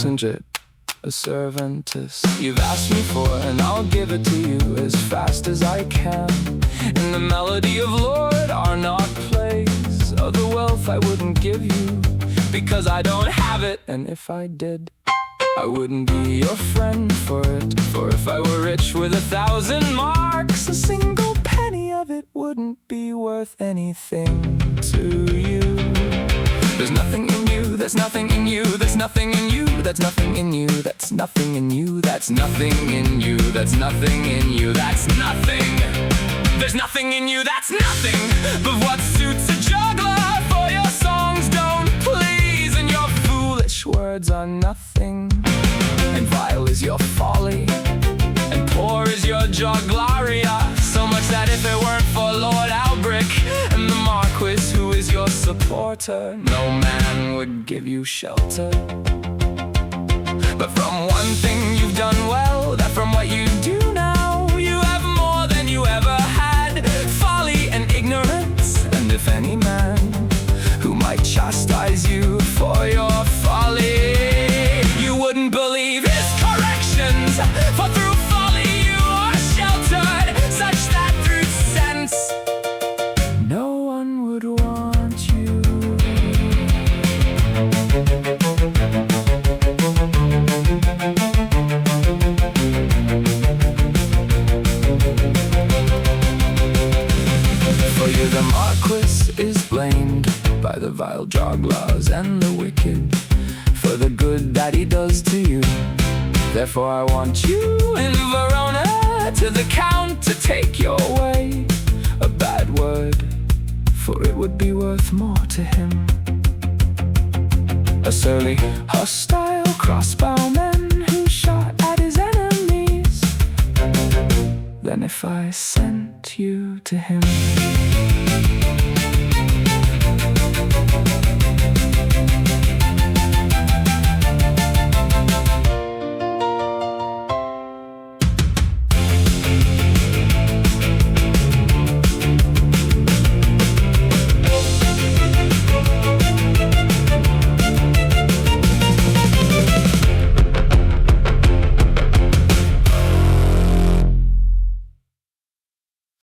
Messonget, a serventess. You've asked me for, and I'll give it to you as fast as I can. In the melody of Lord are not plays of the wealth I wouldn't give you, because I don't have it, and if I did, I wouldn't be your friend for it. For if I were rich with 1,000 marks, a single penny of it wouldn't be worth anything to you. There's nothing in you, there's nothing in you, there's nothing in you, that's nothing in you, that's nothing in you, that's nothing in you, that's nothing in you, that's nothing. There's nothing in you, that's nothing but what suits a juggler. For your songs don't please, and your foolish words are nothing. And vile is your folly, and poor is your jugglaria. So much that if it weren't for Lord Albrick and the Marquis, who is your supporter, no man would give you shelter. But from one thing you've done well, that from what you do now, you have more than you ever had, folly and ignorance. And if any man who might chastise you for your folly, you wouldn't believe his corrections, for through folly you are sheltered, such that through sense no one would want you. For you the Marquis is blamed by the vile jogglers and the wicked, for the good that he does to you. Therefore I want you in Verona to the Count to take your way. A bad word, for it would be worth more to him. A surly, hostile crossbowman who shot at his enemies, than if I sent you to him.